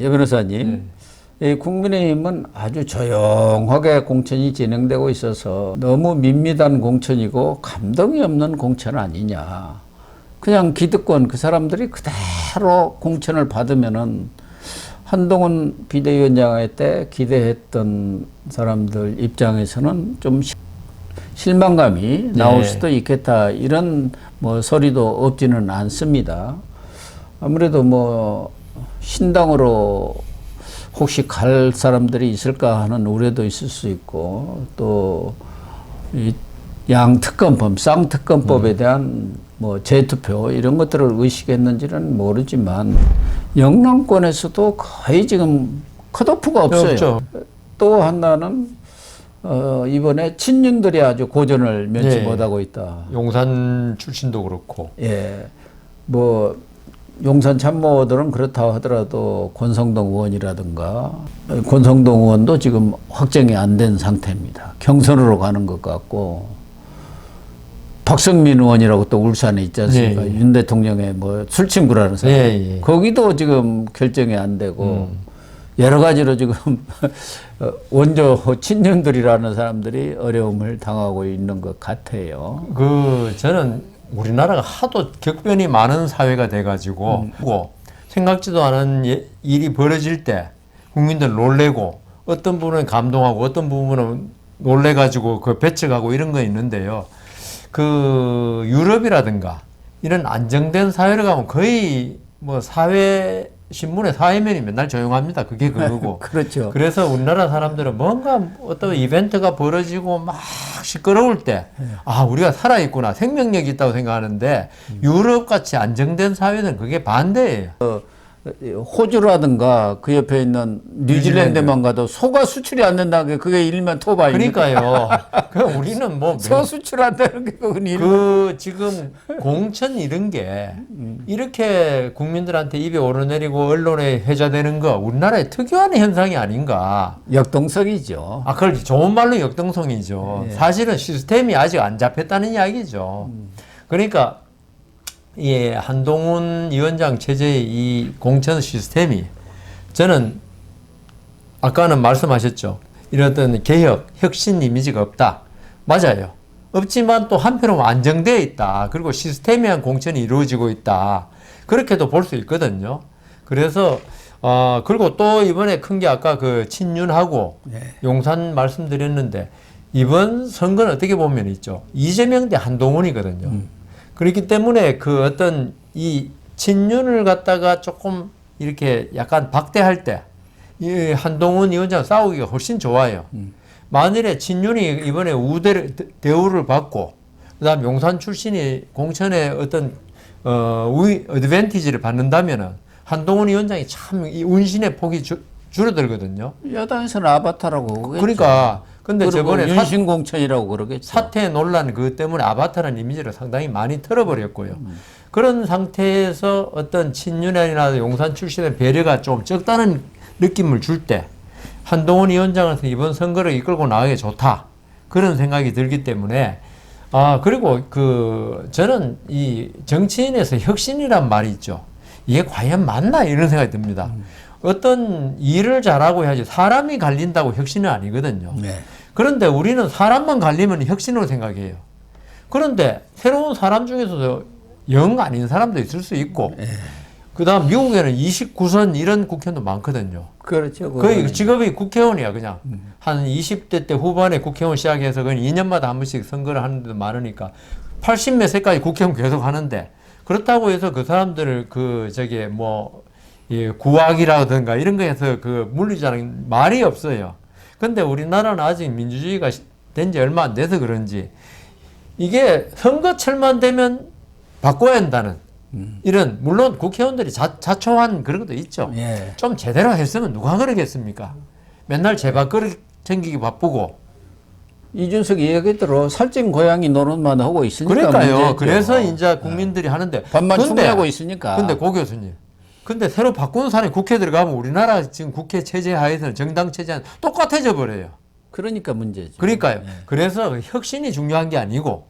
여 변호사님, 이 국민의힘은 아주 조용하게 공천이 진행되고 있어서 너무 밋밋한 공천이고 감동이 없는 공천 아니냐. 그냥 기득권 그 사람들이 그대로 공천을 받으면은 한동훈 비대위원장 때 기대했던 사람들 입장에서는 좀 실망감이 나올 수도 있겠다. 이런 뭐 소리도 없지는 않습니다. 아무래도 뭐 신당으로 혹시 갈 사람들이 있을까 하는 우려도 있을 수 있고, 또 이 양특검법, 쌍특검법에 대한 뭐 재투표 이런 것들을 의식했는지는 모르지만 영남권에서도 거의 지금 컷오프가 없어요. 없죠. 또 하나는 이번에 친윤들이 아주 고전을 면치 못하고 있다. 용산 출신도 그렇고. 예, 뭐 용산 참모들은 그렇다 하더라도 권성동 의원이라든가 권성동 의원도 지금 확정이 안 된 상태입니다. 경선으로 가는 것 같고, 박성민 의원이라고 또 울산에 있지 않습니까? 윤 대통령의 뭐 술친구라는 사람. 거기도 지금 결정이 안 되고 여러 가지로 지금 원조 친윤들이라는 사람들이 어려움을 당하고 있는 것 같아요. 저는 우리나라가 하도 격변이 많은 사회가 돼가지고 생각지도 않은 일이 벌어질 때 국민들 놀래고, 어떤 부분은 감동하고 어떤 부분은 놀래가지고 그 배척하고 이런 거 있는데요. 그 유럽이라든가 이런 안정된 사회를 가면 거의 뭐 신문의 사회면이 맨날 조용합니다. 그게 그거고. 그렇죠. 그래서 우리나라 사람들은 뭔가 어떤 이벤트가 벌어지고 막 시끄러울 때, 아, 우리가 살아있구나, 생명력이 있다고 생각하는데, 유럽같이 안정된 사회는 그게 반대예요. 호주라든가 그 옆에 있는 뉴질랜드만 가도 소가 수출이 안 된다는 게 그게 일면 토바입니다. 그러니까요. 우리는 뭐 소 수출한다는 게 그건 일면. 지금 공천 이런 게 이렇게 국민들한테 입에 오르내리고 언론에 회자되는 거 우리나라의 특유한 현상이 아닌가. 역동성이죠. 그걸 좋은 말로 역동성이죠. 사실은 시스템이 아직 안 잡혔다는 이야기죠. 그러니까 한동훈 위원장 체제의 이 공천 시스템이, 저는 아까는 말씀하셨죠. 이런 어떤 개혁, 혁신 이미지가 없다. 맞아요. 없지만 또 한편으로 안정되어 있다. 그리고 시스템이한 공천이 이루어지고 있다. 그렇게도 볼 수 있거든요. 그래서 그리고 또 이번에 큰 게 아까 그 친윤하고 용산 말씀드렸는데, 이번 선거는 어떻게 보면 있죠. 이재명 대 한동훈이거든요. 그렇기 때문에 그 어떤 이 친윤을 갖다가 조금 이렇게 약간 박대할 때 이 한동훈 위원장 싸우기가 훨씬 좋아요. 만일에 친윤이 이번에 대우를 받고, 그다음 용산 출신이 공천에 어떤 어드밴티지를 받는다면은 한동훈 위원장이 참 이 운신의 폭이 줄어들거든요. 야당에서는 아바타라고 그러겠죠. 그러니까 근데 저번에 윤신공천이라고 그러겠죠. 사퇴 논란 그 때문에 아바타라는 이미지를 상당히 많이 털어버렸고요. 그런 상태에서 어떤 친윤이나 용산 출신의 배려가 좀 적다는 느낌을 줄 때 한동훈 위원장은 이번 선거를 이끌고 나가기 좋다, 그런 생각이 들기 때문에, 그리고 저는 이 정치인에서 혁신이란 말이 있죠. 이게 과연 맞나, 이런 생각이 듭니다. 어떤 일을 잘하고 해야지 사람이 갈린다고 혁신은 아니거든요. 그런데 우리는 사람만 갈리면 혁신으로 생각해요. 그런데 새로운 사람 중에서도 영 아닌 사람도 있을 수 있고, 그 다음 미국에는 29선 이런 국회의원도 많거든요. 그렇죠. 거의 직업이 국회의원이야, 그냥. 한 20대 때 후반에 국회의원 시작해서 그냥 2년마다 한 번씩 선거를 하는 데도 많으니까 80몇 세까지 국회의원 계속 하는데, 그렇다고 해서 그 사람들을 구악이라든가 이런 거에서 물리자는 말이 없어요. 근데 우리나라는 아직 민주주의가 된 지 얼마 안 돼서 그런지 이게 선거철만 되면 바꿔야 한다는 이런, 물론 국회의원들이 자초한 그런 것도 있죠. 좀 제대로 했으면 누가 그러겠습니까? 맨날 제밥그릇 챙기기 바쁘고. 이준석 이야기대로 살찐 고양이 노릇만 하고 있으니까. 그러니까요. 문제죠. 그래서 이제 국민들이 하는데, 밥만 충분하고 있으니까. 근데 고 교수님, 근데 새로 바꾸는 사람이 국회에 들어가면 우리나라 지금 국회 체제 하에서는, 정당 체제는 똑같아져 버려요. 그러니까 문제죠. 그러니까요. 그래서 혁신이 중요한 게 아니고,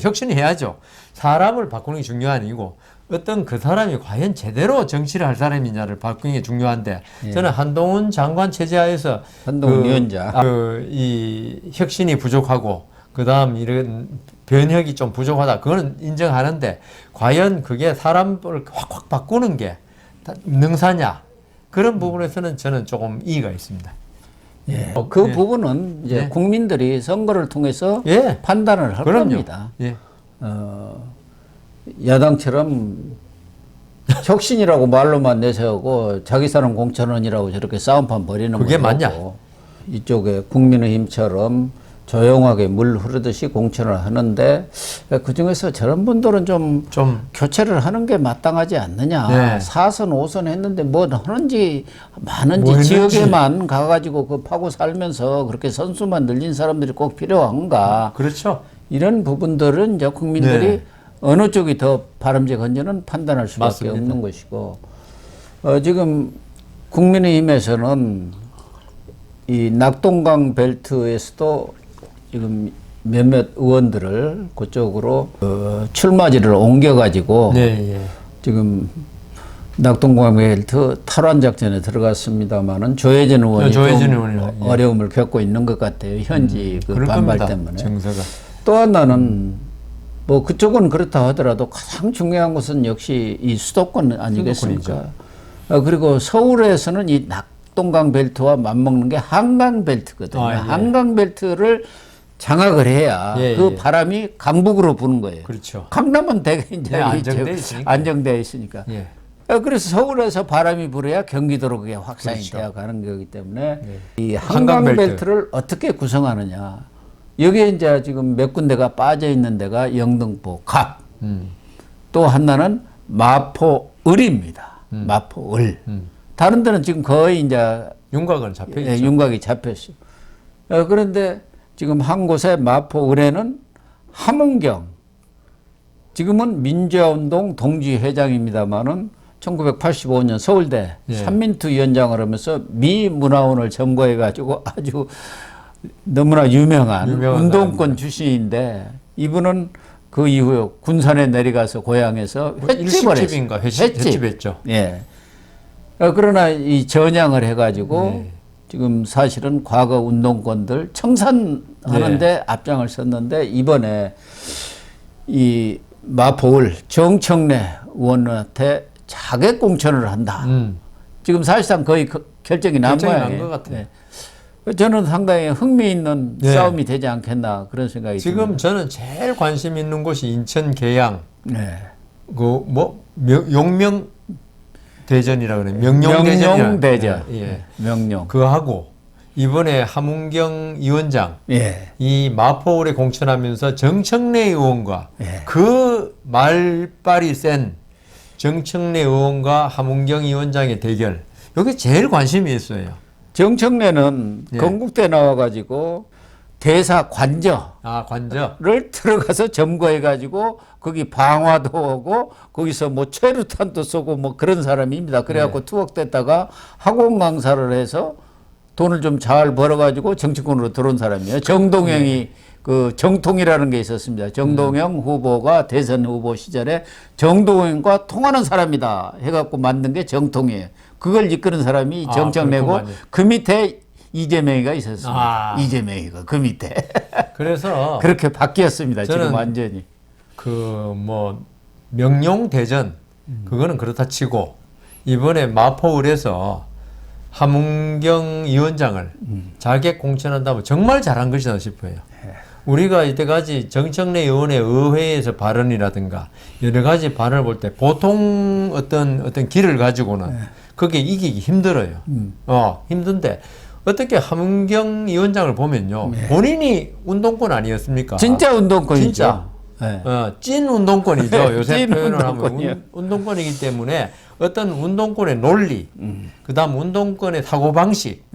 혁신이 해야죠. 사람을 바꾸는 게 중요한 게 아니고, 어떤 그 사람이 과연 제대로 정치를 할 사람이냐를 바꾸는 게 중요한데 저는 한동훈 장관 체제하에서 한동훈 위원장 이 혁신이 부족하고 그다음 이런 변혁이 좀 부족하다. 그거는 인정하는데 과연 그게 사람을 확확 바꾸는 게 능사냐? 그런 부분에서는 저는 조금 이의가 있습니다. 예. 그 부분은 이제 국민들이 선거를 통해서 판단을 할 그럼요. 겁니다. 예. 야당처럼 혁신이라고 말로만 내세우고 자기 사람 공천원이라고 저렇게 싸움판 벌이는 그게 거고 맞냐? 이쪽에 국민의힘처럼 조용하게 물 흐르듯이 공천을 하는데 그중에서 저런 분들은 좀 교체를 하는 게 마땅하지 않느냐. 네. 4선 5선 했는데 뭐 하는지 많은지 뭐 지역에만 가가지고 그 파고 살면서 그렇게 선수만 늘린 사람들이 꼭 필요한가. 그렇죠. 이런 부분들은 이제 국민들이 어느 쪽이 더 바람직한지는 판단할 수밖에 맞습니다. 없는 것이고 지금 국민의힘에서는 이 낙동강 벨트에서도 지금 몇몇 의원들을 그쪽으로 출마지를 옮겨가지고 지금 낙동강 벨트 탈환 작전에 들어갔습니다만은 조혜진 의원이 어려움을 겪고 있는 것 같아요. 현지 그 반발 겁니다. 때문에. 정서가. 또 하나는 뭐 그쪽은 그렇다 하더라도 가장 중요한 것은 역시 이 수도권 아니겠습니까? 그리고 서울에서는 이 낙동강 벨트와 맞먹는 게 한강 벨트거든요. 한강 벨트를 장악을 해야 그 바람이 강북으로 부는 거예요. 그렇죠. 강남은 되게 이제 안정되어 있으니까. 그래서 서울에서 바람이 불어야 경기도로 그게 확산이 되어 가는 거기 때문에 이 한강 벨트를 어떻게 구성하느냐. 여기에 이제 지금 몇 군데가 빠져 있는 데가 영등포, 갑. 또 하나는 마포을입니다. 마포을. 다른 데는 지금 거의 이제 윤곽은 잡혀 있죠. 윤곽이 잡혔어요. 그런데 지금 한 곳에 마포을에는 함은경, 지금은 민주화운동 동지회장입니다만은 1985년 서울대 삼민투 위원장을 하면서 미 문화원을 점거해가지고 아주 너무나 유명한 운동권 출신인데 이분은 그 이후에 군산에 내려가서 고향에서 횟집했죠. 예. 그러나 이 전향을 해가지고 지금 사실은 과거 운동권들 청산하는데 앞장을 섰는데 이번에 이 마포을 정청래 의원한테 자객 공천을 한다. 지금 사실상 거의 결정이 난 모양이에요. 것 같아요. 저는 상당히 흥미있는 싸움이 되지 않겠나 그런 생각이 지금 듭니다. 저는 제일 관심 있는 곳이 인천 계양 그 뭐 용명 대전이라 그래. 명룡 대전. 명룡. 그하고 이번에 함은경 위원장 이 마포울에 공천하면서 정청래 의원과 그 말빨이 센 정청래 의원과 함은경 위원장의 대결. 여기 제일 관심이 있어요. 정청래는 건국대 나와가지고 대사 관저를 들어가서 점거해가지고 거기 방화도 오고 거기서 뭐 최루탄도 쏘고 뭐 그런 사람입니다. 그래갖고 투옥됐다가 학원 강사를 해서 돈을 좀 잘 벌어가지고 정치권으로 들어온 사람이에요. 정동영이 그 정통이라는 게 있었습니다. 정동영 후보가 대선 후보 시절에 정동영과 통하는 사람이다 해갖고 만든 게 정통이에요. 그걸 이끄는 사람이 정청래고 그 밑에 이재명이가 있었습니다. 이재명이가 그 밑에. 그래서 그렇게 바뀌었습니다. 지금 완전히. 그 뭐 명룡 대전 그거는 그렇다 치고 이번에 마포을에서 함은경 위원장을 자객 공천한다면 정말 잘한 것이다 싶어요. 우리가 이때까지 정청래 의원의 의회에서 발언이라든가 여러 가지 발언을 볼 때 보통 어떤 길을 가지고는 그게 이기기 힘들어요. 힘든데 어떻게 함은경 위원장을 보면요. 본인이 운동권 아니었습니까? 진짜 운동권이죠. 진짜. 찐 운동권이죠. 요새 표현을 하면 운동권이기 때문에 어떤 운동권의 논리, 그다음 운동권의 사고방식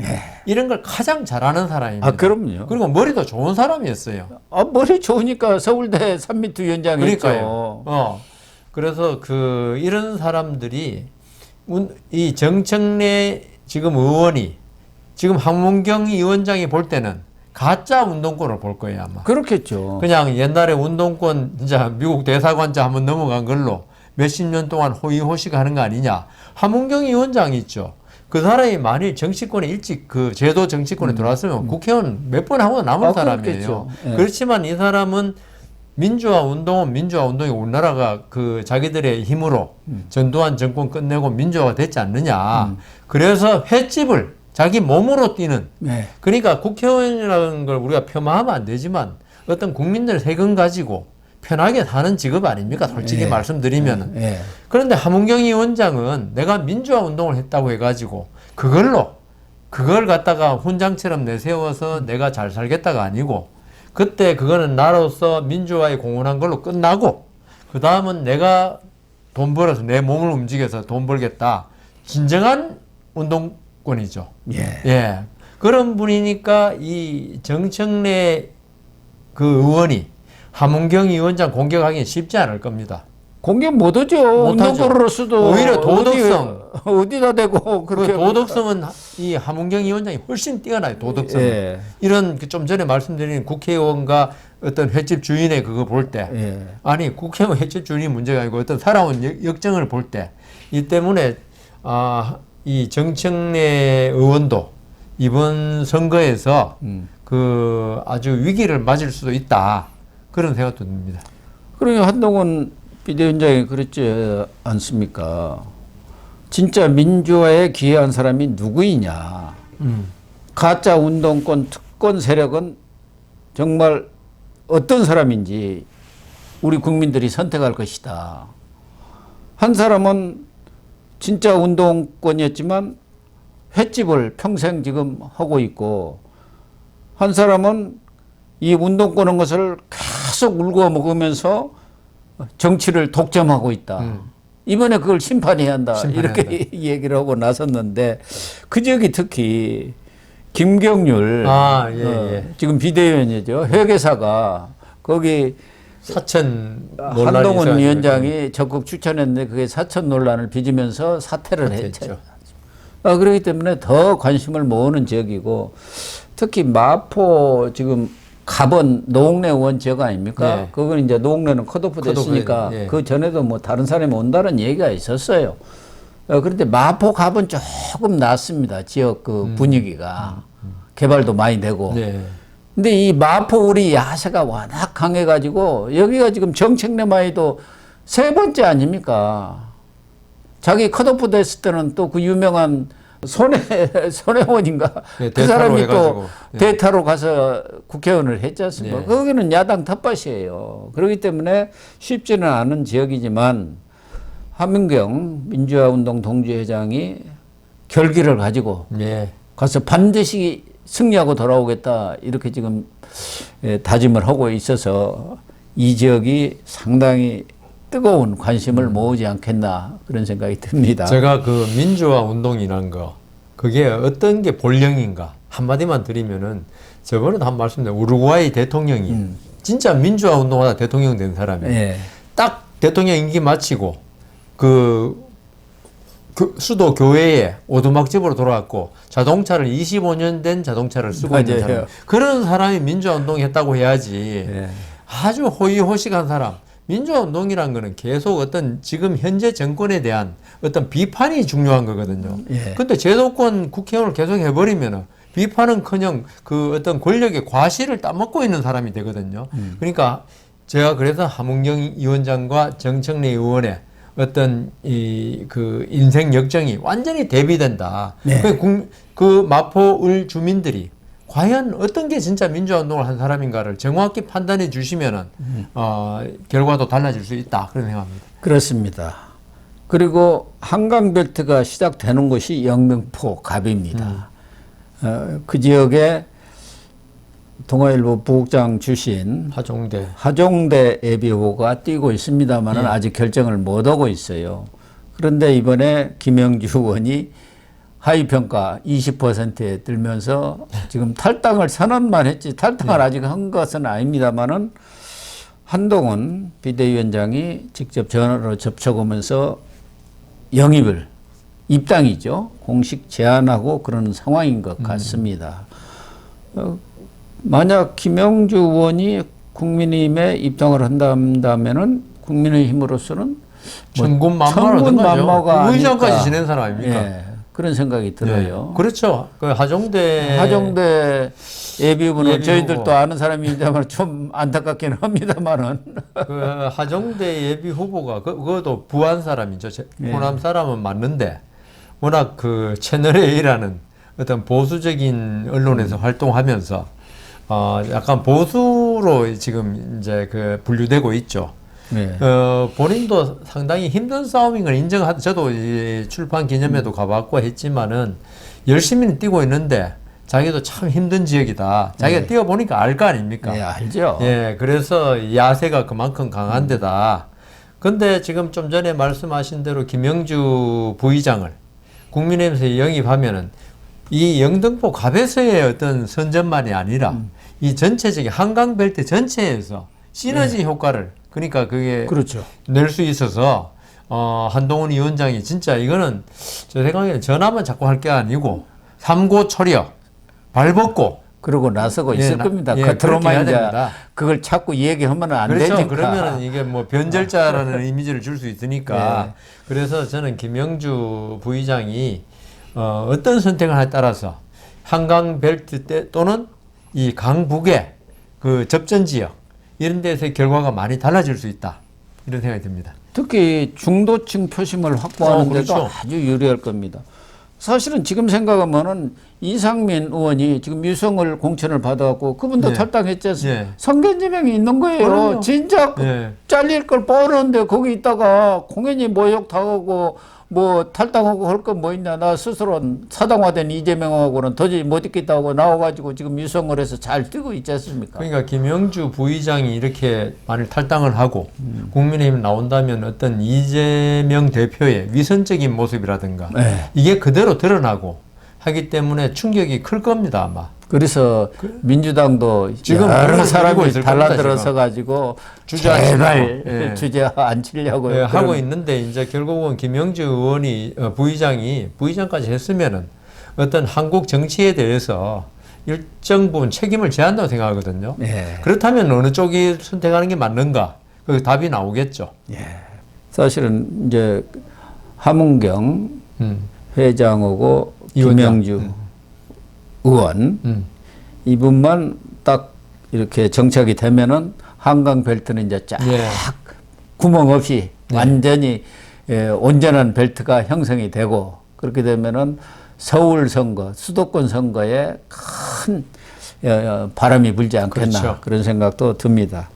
이런 걸 가장 잘하는 사람입니다. 그럼요. 그리고 머리도 좋은 사람이었어요. 머리 좋으니까 서울대 삼민투 위원장이 했죠. 그래서 이런 사람들이 이 정청래 지금 의원이 지금 함은경 위원장이 볼 때는 가짜 운동권을 볼 거예요 아마. 그렇겠죠. 그냥 옛날에 운동권 진짜 미국 대사관자 한번 넘어간 걸로 몇십 년 동안 호의호식하는 거 아니냐. 하문경 위원장이 있죠. 그 사람이 만일 정치권에 일찍 그 제도 정치권에 들어왔으면 국회의원 몇 번 하고 남은 사람이에요. 예. 그렇지만 이 사람은 민주화 운동이 우리나라가 그 자기들의 힘으로 전두환 정권 끝내고 민주화가 됐지 않느냐. 그래서 횟집을 자기 몸으로 뛰는. 네. 그러니까 국회의원이라는 걸 우리가 폄하하면 안 되지만 어떤 국민들 세금 가지고 편하게 사는 직업 아닙니까? 솔직히 예. 말씀드리면은. 예. 그런데 하문경 위원장은 내가 민주화 운동을 했다고 해가지고 그걸 갖다가 훈장처럼 내세워서 내가 잘 살겠다가 아니고 그때 그거는 나로서 민주화에 공헌한 걸로 끝나고 그 다음은 내가 돈 벌어서 내 몸을 움직여서 돈 벌겠다. 진정한 운동권이죠. 예. 예. 그런 분이니까 이 정청래 그 의원이 하문경 위원장 공격하기는 쉽지 않을 겁니다. 공격 못하죠. 못하죠. 운동권으로서도 오히려 도덕성. 어디다 대고 그 그렇게 도덕성은 이 하문경 위원장이 훨씬 뛰어나요. 도덕성. 예. 이런 그 좀 전에 말씀드린 국회의원과 어떤 횟집 주인의 그거 볼 때, 예. 아니 국회의원 횟집 주인이 문제가 아니고 어떤 살아온 역정을 볼 때, 이 때문에 이 정청래 의원도 이번 선거에서 그 아주 위기를 맞을 수도 있다. 그런 생각도 듭니다. 그러니까 한동훈 비대위원장이 그랬지 않습니까? 진짜 민주화에 기여한 사람이 누구이냐. 가짜 운동권 특권 세력은 정말 어떤 사람인지 우리 국민들이 선택할 것이다. 한 사람은 진짜 운동권이었지만 횟집을 평생 지금 하고 있고 한 사람은 이 운동권 한 것을 계속 울고 먹으면서 정치를 독점하고 있다. 이번에 그걸 심판해야 한다. 이렇게 얘기를 하고 나섰는데 그 지역이 특히 김경률 지금 비대위원이죠. 회계사가 거기 사천 논란이 한동훈 있어가지고. 위원장이 적극 추천했는데 그게 사천 논란을 빚으면서 사퇴를 했죠. 그렇기 때문에 더 관심을 모으는 지역이고 특히 마포 지금 갑은 노웅래 의원 지역 아닙니까? 네. 그건 이제 노웅래는 컷오프 됐으니까 예. 그 전에도 뭐 다른 사람이 온다는 얘기가 있었어요. 그런데 마포 갑은 조금 낫습니다. 지역 그 분위기가 개발도 많이 되고. 네. 근데 이 마포 우리 야세가 워낙 강해가지고 여기가 지금 정책내마에도 세 번째 아닙니까? 자기 컷오프 됐을 때는 또 그 유명한 손혜원인가 네, 그 사람이 또 해가지고. 대타로 가서 국회의원을 했지 않습니까? 네. 거기는 야당 텃밭이에요. 그렇기 때문에 쉽지는 않은 지역이지만 하문경 민주화운동 동지회장이 결기를 가지고 네. 가서 반드시 승리하고 돌아오겠다 이렇게 지금 다짐을 하고 있어서 이 지역이 상당히 뜨거운 관심을 모으지 않겠나 그런 생각이 듭니다. 제가 그 민주화 운동이라는 거 그게 어떤 게 본령인가 한마디만 드리면은 저번에도 한 말씀드린 우루과이 대통령이 진짜 민주화 운동하다 대통령 된 사람이 예. 딱 대통령 임기 마치고 그 수도 교외에 오두막집으로 돌아왔고 자동차를 25년 된 자동차를 쓰고 있는 맞아요. 사람 그런 사람이 민주화 운동했다고 해야지 예. 아주 호의호식한 사람 민주화 운동이란 거는 계속 어떤 지금 현재 정권에 대한 어떤 비판이 중요한 거거든요. 예. 근데 제도권 국회의원을 계속 해버리면은 비판은커녕 그 어떤 권력의 과실을 따먹고 있는 사람이 되거든요. 그러니까 제가 그래서 하문경 위원장과 정청래 의원의 어떤 그 인생 역정이 완전히 대비된다. 네. 그 마포을 주민들이 과연 어떤 게 진짜 민주화 운동을 한 사람인가를 정확히 판단해 주시면은 결과도 달라질 수 있다 그런 생각합니다. 그렇습니다. 그리고 한강벨트가 시작되는 곳이 영등포 갑입니다. 그 지역에 동아일보 부국장 출신 하종대 예비후보가 뛰고 있습니다만은 아직 결정을 못 하고 있어요. 그런데 이번에 김영주 의원이 하위평가 20%에 들면서 지금 탈당을 선언만 했지 탈당을 아직 한 것은 아닙니다만은 한동훈 비대위원장이 직접 전화로 접촉하면서 영입을 입당이죠. 공식 제안하고 그런 상황인 것 같습니다. 만약 김영주 의원이 국민의힘에 입당을 한다면은 국민의힘으로서는 천군만마가 의장까지 지낸 사람 아닙니까? 예, 그런 생각이 들어요. 네. 그렇죠. 그 하종대 예비후보는 저희들도 아는 사람이지만 좀 안타깝긴 합니다만은. 그 하종대 예비 후보가 그것도 부안 사람이죠. 호남 사람은 맞는데 워낙 그 채널 A라는 어떤 보수적인 언론에서 활동하면서 약간 보수로 지금 이제 그 분류되고 있죠. 네. 본인도 상당히 힘든 싸움인 걸 인정하다. 저도 이 출판 기념회도 가봤고 했지만은 열심히 뛰고 있는데 자기도 참 힘든 지역이다. 자기가 뛰어보니까 알 거 아닙니까? 네, 알죠. 예, 그래서 야세가 그만큼 강한 데다. 근데 지금 좀 전에 말씀하신 대로 김영주 부의장을 국민의힘에서 영입하면은 이 영등포 갑에서의 어떤 선전만이 아니라 이 전체적인 한강벨트 전체에서 시너지 효과를 그러니까 그게 그렇죠. 낼 수 있어서 한동훈 위원장이 진짜 이거는 저 생각에는 전화만 자꾸 할 게 아니고 삼고 초려 발벗고 그러고 나서고 있을 겁니다. 예, 겉으로만 이제 그걸 자꾸 얘기하면 안 그렇죠. 되니까. 그러면은 이게 뭐 변절자라는 이미지를 줄 수 있으니까. 그래서 저는 김영주 부의장이 어떤 선택을 하에 따라서 한강 벨트 또는 이 강북의 그 접전 지역 이런 데서의 결과가 많이 달라질 수 있다. 이런 생각이 듭니다. 특히 중도층 표심을 확보하는 데도 그렇죠. 아주 유리할 겁니다. 사실은 지금 생각하면은 이상민 의원이 지금 유성을 공천을 받아갖고 그분도 네. 탈당했지 않습니까? 네. 성견지명이 있는 거예요. 그럼요. 진짜 네. 잘릴 걸 뻔한데 거기 있다가 공연히 모욕 당하고 뭐 탈당하고 할 건 뭐 있냐. 나 스스로는 사당화된 이재명하고는 도저히 못 있겠다고 나와가지고 지금 유성을 해서 잘 뛰고 있지 않습니까? 그러니까 김영주 부의장이 이렇게 만일 탈당을 하고 국민의힘 나온다면 어떤 이재명 대표의 위선적인 모습이라든가 네. 이게 그대로 드러나고 하기 때문에 충격이 클 겁니다 아마. 그래서 민주당도 지금 여러 사람이 있을 겁니다, 달라들어서 가지고 주저앉히려고. 제발 예. 주저앉히려고 예, 하고 있는데 이제 결국은 김영주 의원이 부의장이 부의장까지 했으면은 어떤 한국 정치에 대해서 일정 부분 책임을 져야 한다고 생각하거든요. 예. 그렇다면 어느 쪽이 선택하는 게 맞는가? 그 답이 나오겠죠. 사실은 이제 함은경 회장하고 위원장. 김영주 의원 이분만 딱 이렇게 정착이 되면은 한강 벨트는 이제 쫙 예. 구멍 없이 완전히 온전한 벨트가 형성이 되고 그렇게 되면은 서울 선거, 수도권 선거에 큰 바람이 불지 않겠나 그렇죠. 그런 생각도 듭니다.